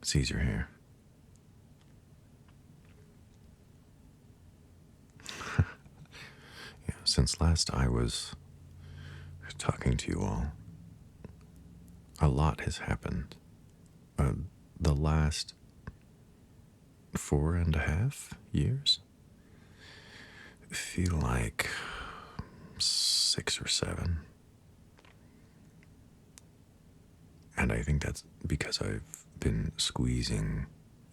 sees your hair. Yeah, since last I was talking to you all, a lot has happened. The last 4.5 years feel like 6 or 7. And I think that's because I've been squeezing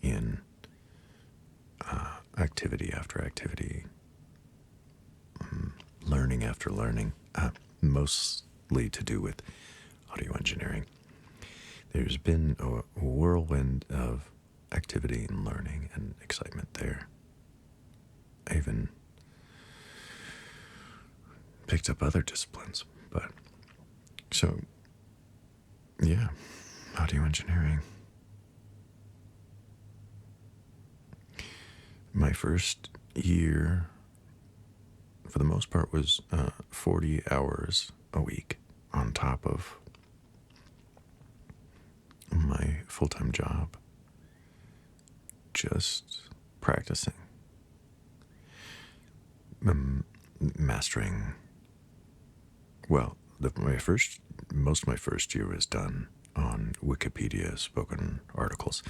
in activity after activity, learning after learning, mostly to do with audio engineering. There's been a whirlwind of activity and learning and excitement there. I even picked up other disciplines, but so yeah, audio engineering. My first year, for the most part, was 40 hours a week on top of my full-time job, just practicing, mastering. Well, most of my first year was done on Wikipedia spoken articles.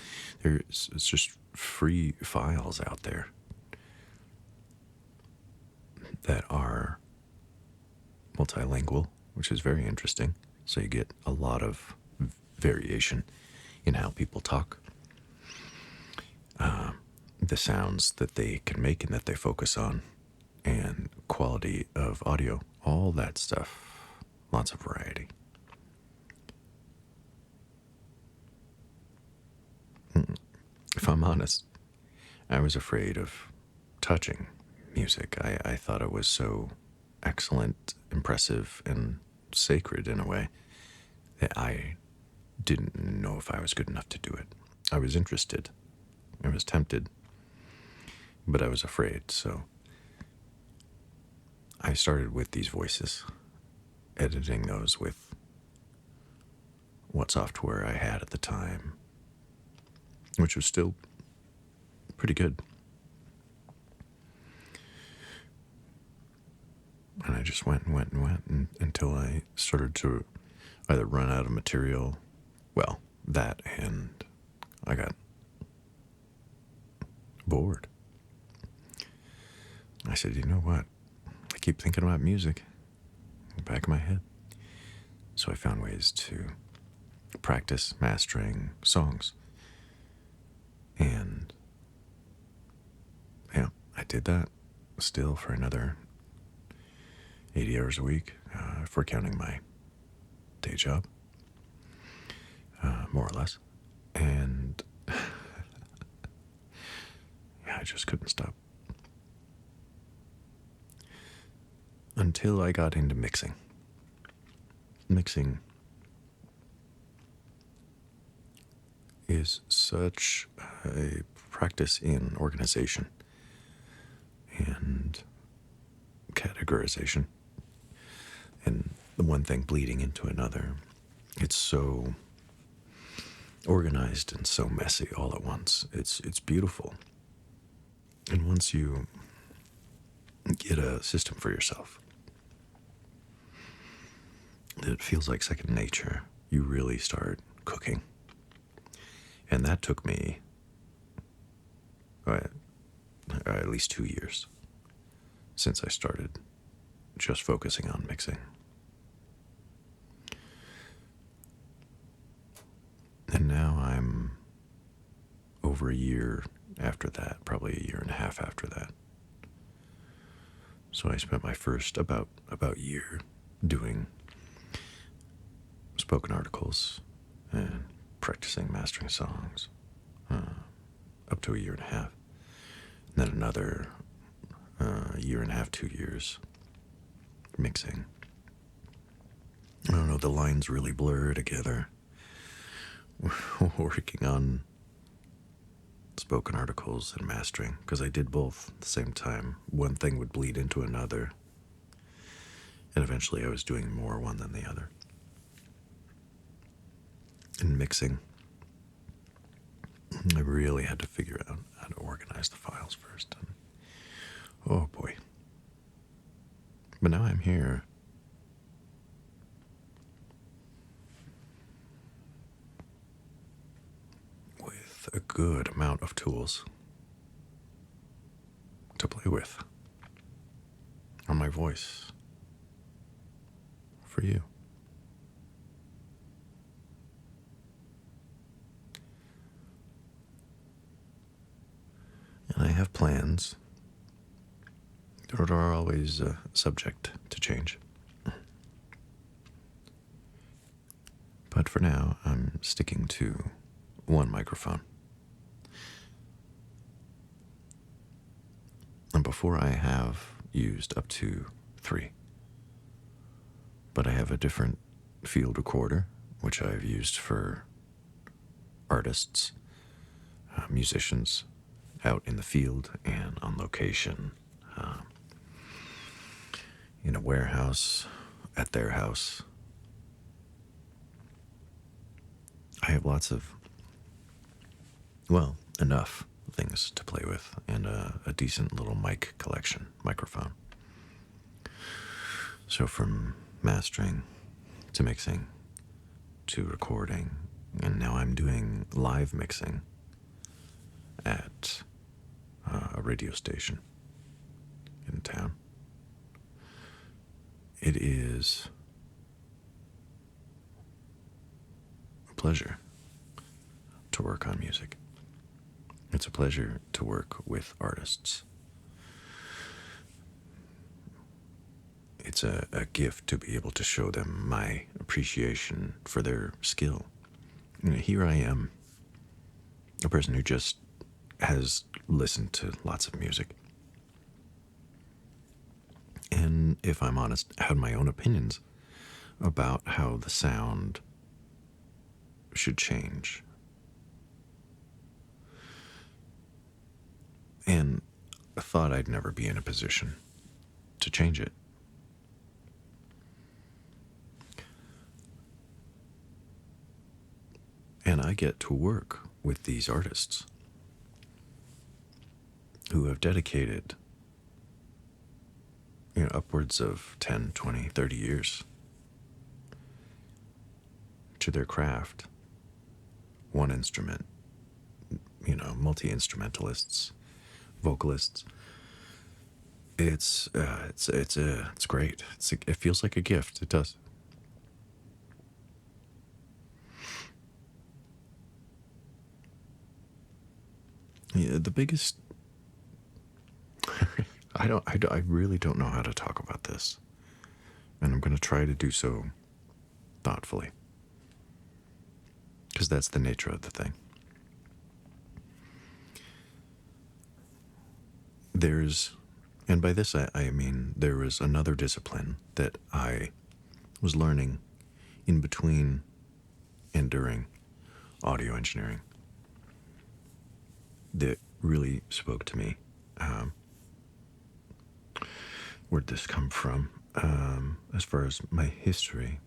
It's just free files out there that are multilingual, which is very interesting. So you get a lot of variation in how people talk, the sounds that they can make and that they focus on, and quality of audio, all that stuff. Lots of variety. If I'm honest, I was afraid of touching music. I thought it was so excellent, impressive, and sacred in a way that I didn't know if I was good enough to do it. I was interested. I was tempted, but I was afraid. So I started with these voices, editing those with what software I had at the time, which was still pretty good. And I just went until I started to either run out of material, well, that, and I got bored. I said, you know what? I keep thinking about music in the back of my head. So I found ways to practice mastering songs. And yeah, I did that still for another 80 hours a week, if we're counting my day job, more or less. And yeah, I just couldn't stop. Until I got into mixing. Mixing is such a practice in organization and categorization, and the one thing bleeding into another. It's so organized and so messy all at once. It's beautiful. And once you get a system for yourself that feels like second nature, you really start cooking. And that took me at least 2 years since I started just focusing on mixing. And now I'm over a year after that, probably a year and a half after that. So I spent my first about year doing spoken articles and practicing mastering songs, up to a year and a half. And then another year and a half, 2 years mixing. I don't know, the lines really blur together. Working on spoken articles and mastering, because I did both at the same time. One thing would bleed into another, and eventually I was doing more one than the other. And mixing I really had to figure out how to organize the files first. And, oh boy. But now I'm here. With a good amount of tools to play with on my voice for you. And I have plans that are always subject to change. But for now, I'm sticking to one microphone. And before I have used up to 3. But I have a different field recorder, which I've used for artists, musicians out in the field and on location, in a warehouse, at their house. I have lots of, well, enough things to play with, and a decent little microphone. So from mastering to mixing to recording, and now I'm doing live mixing at a radio station in town. It is a pleasure to work on music. It's a pleasure to work with artists. It's a gift to be able to show them my appreciation for their skill. You know, here I am, a person who just has listened to lots of music. And if I'm honest, had my own opinions about how the sound should change. And I thought I'd never be in a position to change it. And I get to work with these artists who have dedicated, upwards of 10, 20, 30 years to their craft. One instrument, multi-instrumentalists, vocalists. It's great. It feels like a gift. It does. Yeah, the biggest. I really don't know how to talk about this, and I'm going to try to do so thoughtfully, because that's the nature of the thing. And by this I mean there was another discipline that I was learning in between and during audio engineering that really spoke to me. Where'd this come from? As far as my history,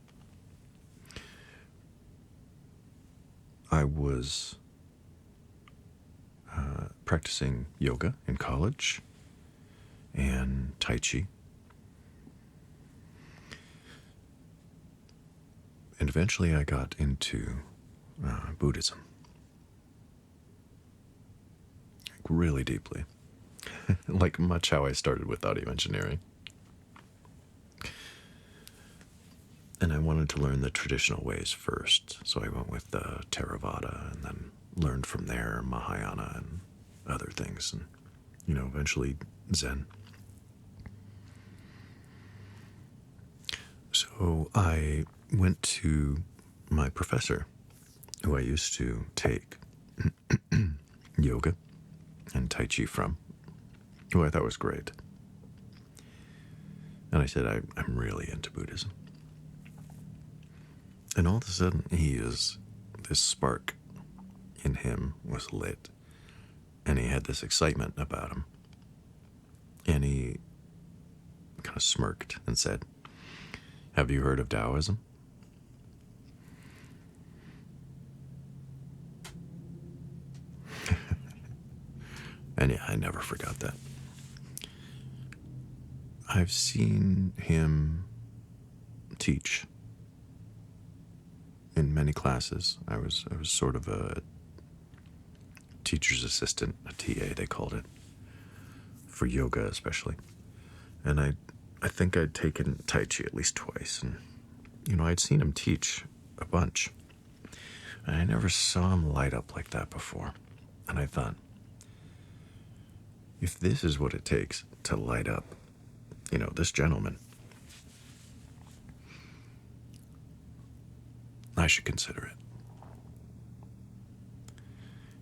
I was practicing yoga in college and Tai Chi. And eventually I got into Buddhism. Really deeply. Like much how I started with audio engineering. And I wanted to learn the traditional ways first, so I went with the Theravada and then learned from there Mahayana and other things, and eventually Zen. So I went to my professor, who I used to take yoga and Tai Chi from, who I thought was great. And I said, I'm really into Buddhism. And all of a sudden, this spark in him was lit. And he had this excitement about him. And he kind of smirked and said, "Have you heard of Taoism?" And yeah, I never forgot that. I've seen him teach in many classes. I was sort of a teacher's assistant, a TA they called it, for yoga especially. And I think I'd taken Tai Chi at least twice, and I'd seen him teach a bunch. And I never saw him light up like that before. And I thought, if this is what it takes to light up, this gentleman, I should consider it.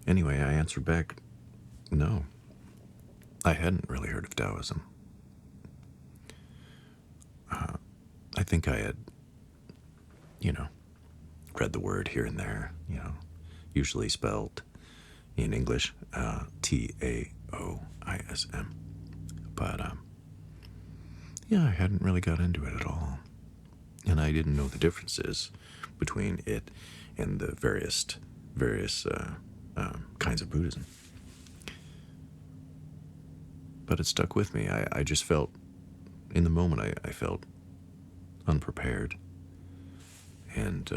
Anyway, I answered back, no. I hadn't really heard of Taoism. I think I had, read the word here and there, usually spelled in English, Taoism. But, yeah, I hadn't really got into it at all. And I didn't know the differences between it and the various kinds of Buddhism. But it stuck with me. I just felt, in the moment, I felt unprepared and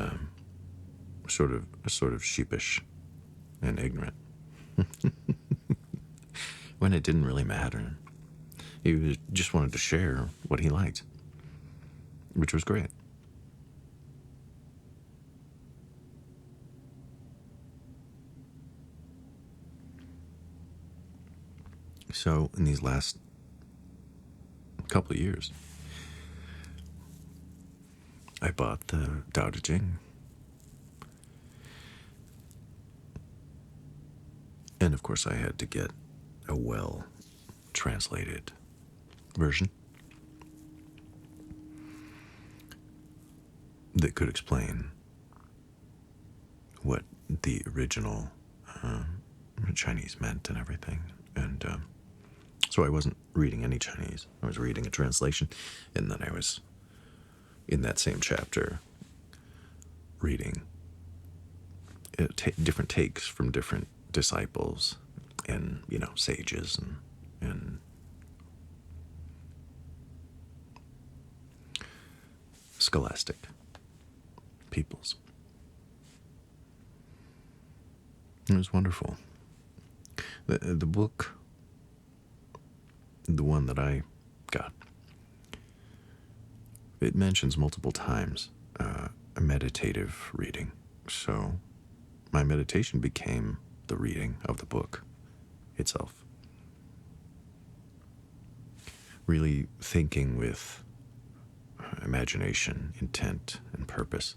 sort of sheepish and ignorant. When it didn't really matter. He just wanted to share what he liked, which was great. So in these last couple of years, I bought the Tao Te Ching. And of course I had to get a well-translated version that could explain what the original Chinese meant and everything. And so I wasn't reading any Chinese. I was reading a translation, and then I was, in that same chapter, reading different takes from different disciples and, sages and scholastic peoples. It was wonderful. The book, the one that I got, it mentions multiple times a meditative reading. So my meditation became the reading of the book itself. Really thinking with imagination, intent, and purpose,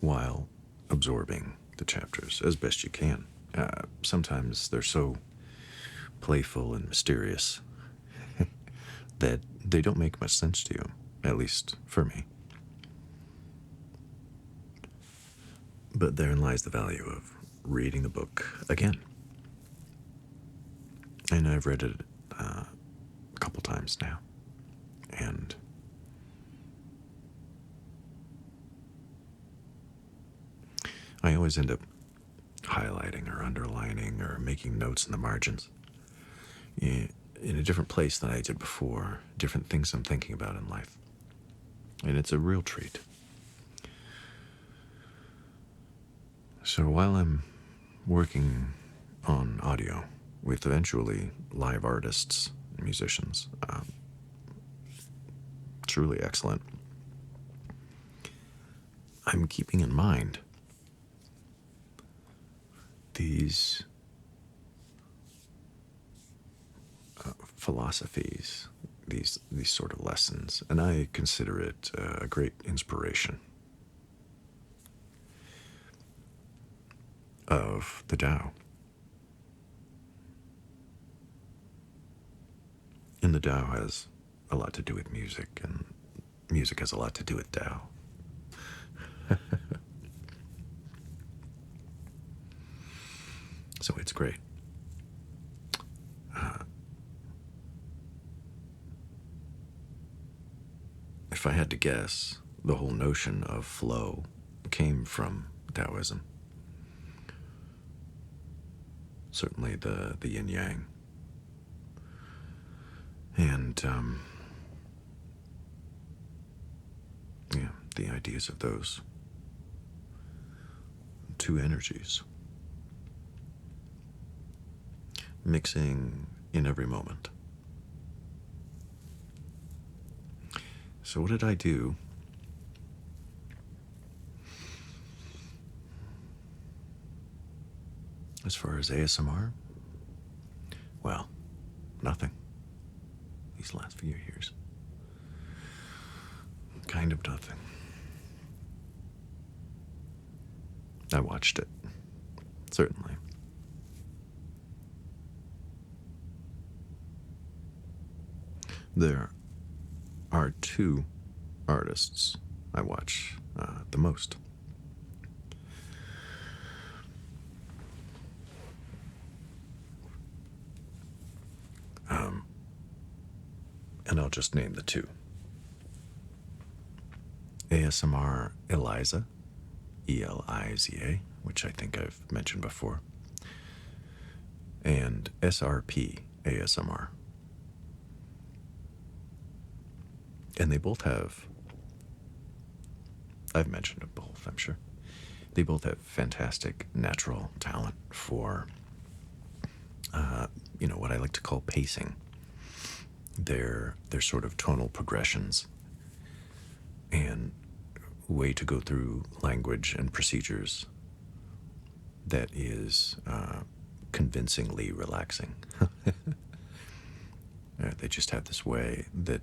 while absorbing the chapters as best you can. Sometimes they're so playful and mysterious that they don't make much sense to you, at least for me. But therein lies the value of reading the book again. And I've read it a couple times now. And I always end up highlighting or underlining or making notes in the margins in a different place than I did before, different things I'm thinking about in life. And it's a real treat. So while I'm working on audio with eventually live artists, musicians, truly excellent, I'm keeping in mind these philosophies, these sort of lessons, and I consider it a great inspiration of the Tao. And the Tao has a lot to do with music, and music has a lot to do with Tao. So it's great. If I had to guess, the whole notion of flow came from Taoism. certainly the yin yang, and yeah, the ideas of those two energies mixing in every moment. So what did I do? As far as ASMR, well, nothing. These last few years. Kind of nothing. I watched it, certainly. There are two artists I watch the most. And I'll just name the two. ASMR Eliza, Eliza, which I think I've mentioned before, and SRP ASMR. And they both have, I've mentioned them both, I'm sure. They both have fantastic natural talent for, what I like to call pacing. Their sort of tonal progressions and way to go through language and procedures that is convincingly relaxing. They just have this way that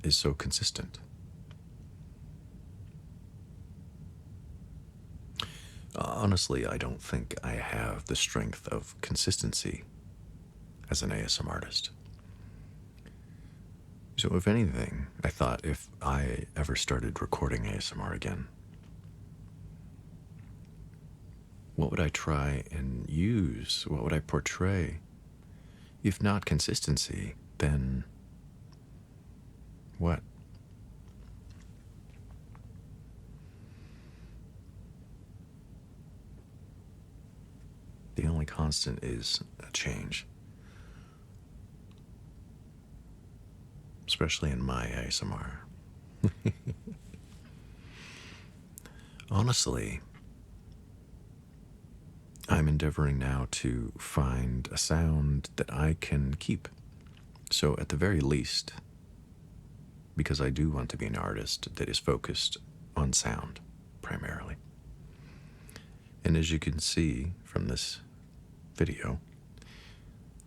is so consistent. Honestly, I don't think I have the strength of consistency as an ASM artist. So if anything, I thought if I ever started recording ASMR again, what would I try and use? What would I portray? If not consistency, then what? The only constant is a change. Especially in my ASMR. Honestly, I'm endeavoring now to find a sound that I can keep. So at the very least, because I do want to be an artist that is focused on sound, primarily. And as you can see from this video,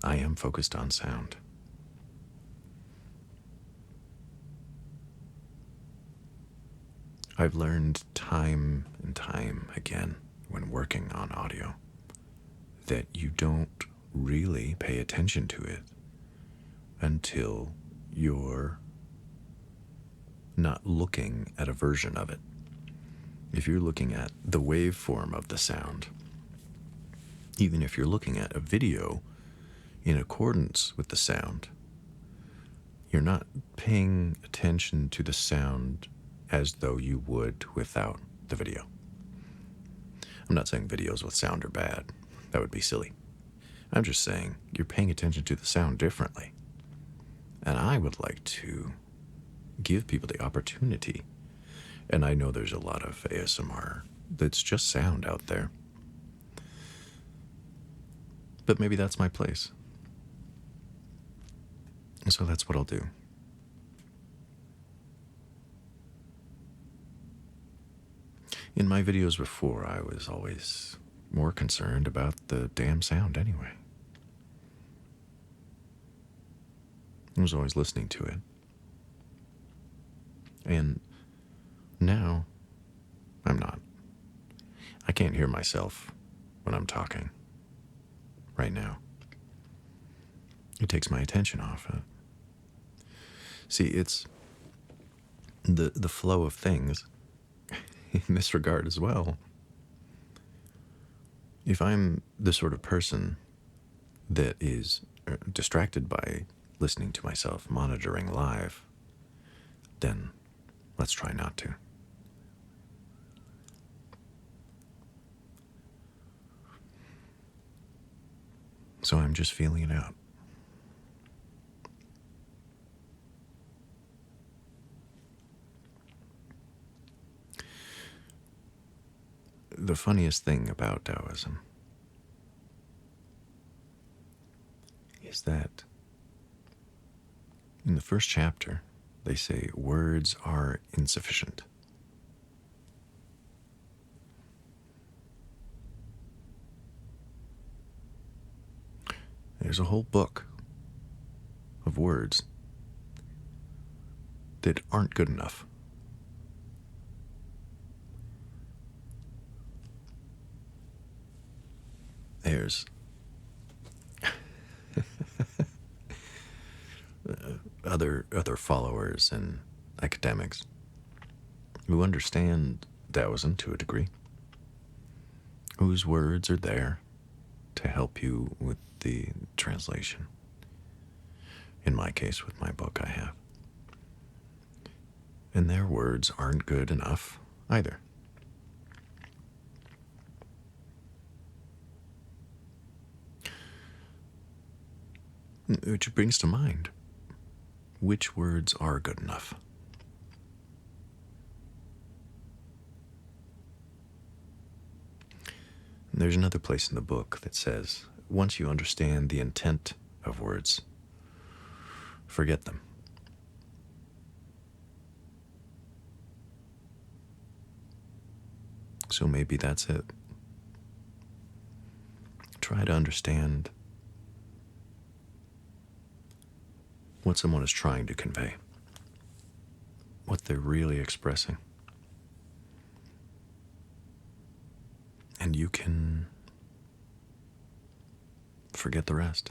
I am focused on sound. I've learned time and time again when working on audio that you don't really pay attention to it until you're not looking at a version of it. If you're looking at the waveform of the sound, even if you're looking at a video in accordance with the sound, you're not paying attention to the sound as though you would without the video. I'm not saying videos with sound are bad. That would be silly. I'm just saying you're paying attention to the sound differently. And I would like to give people the opportunity. And I know there's a lot of ASMR that's just sound out there. But maybe that's my place. So that's what I'll do. In my videos before, I was always more concerned about the damn sound anyway. I was always listening to it. And now, I'm not. I can't hear myself when I'm talking. Right now. It takes my attention off it. See, it's the flow of things in this regard as well. If I'm the sort of person that is distracted by listening to myself monitoring live, then let's try not to. So I'm just feeling it out. The funniest thing about Taoism is that in the first chapter, they say words are insufficient. There's a whole book of words that aren't good enough. There's other followers and academics who understand Taoism to a degree, whose words are there to help you with the translation. In my case, with my book, I have. And their words aren't good enough either. Which brings to mind, which words are good enough? And there's another place in the book that says, once you understand the intent of words, forget them. So maybe that's it. Try to understand what someone is trying to convey, what they're really expressing. And you can forget the rest.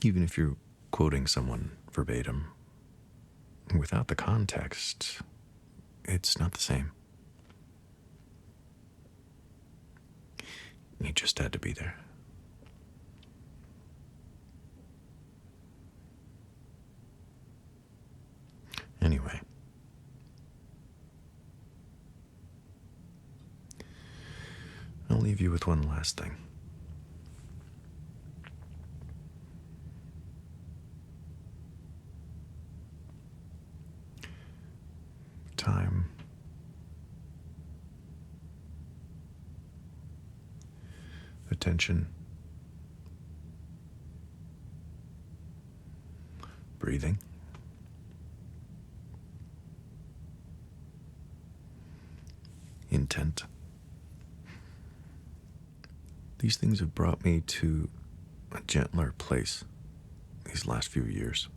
Even if you're quoting someone verbatim, without the context, it's not the same. You just had to be there. Anyway, I'll leave you with one last thing. Time, attention, breathing, intent. These things have brought me to a gentler place these last few years.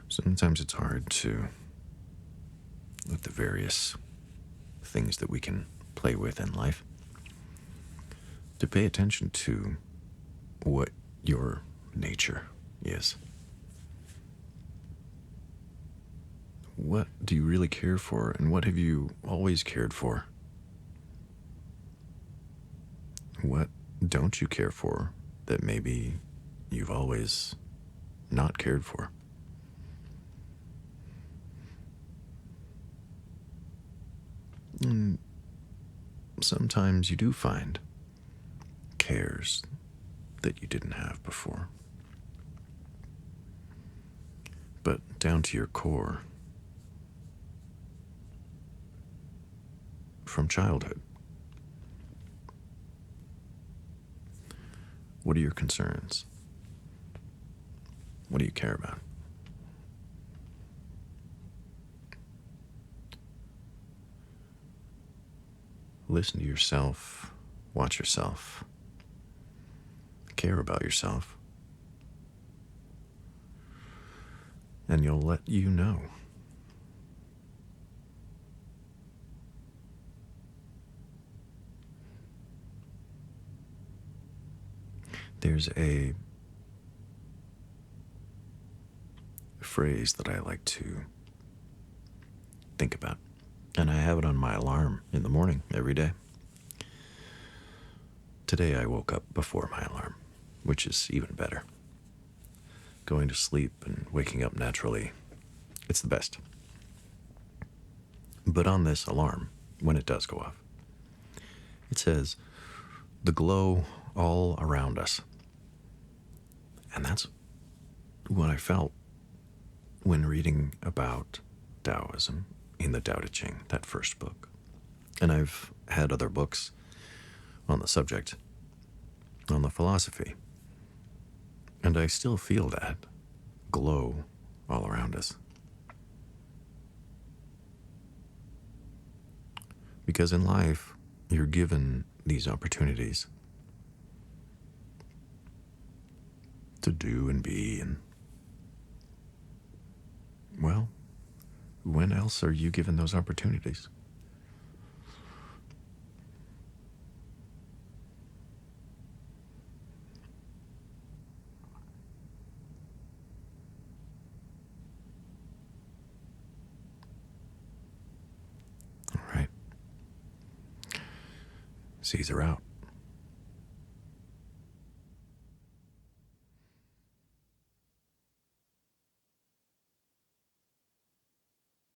Sometimes it's hard to, with the various things that we can play with in life, to pay attention to what your nature is. What do you really care for, and what have you always cared for? What don't you care for that maybe you've always not cared for? And sometimes you do find cares that you didn't have before. But down to your core, from childhood, what are your concerns? What do you care about? Listen to yourself, watch yourself, care about yourself, and you'll let you know. There's a phrase that I like to think about, and I have it on my alarm in the morning every day. Today I woke up before my alarm, which is even better. Going to sleep and waking up naturally It's the best. But on this alarm, when it does go off, it says, the glow all around us. And that's what I felt when reading about Taoism in the Tao Te Ching, that first book. And I've had other books on the subject, on the philosophy. And I still feel that glow all around us. Because in life, you're given these opportunities to do and be, and, well, when else are you given those opportunities? All right. Caesar out.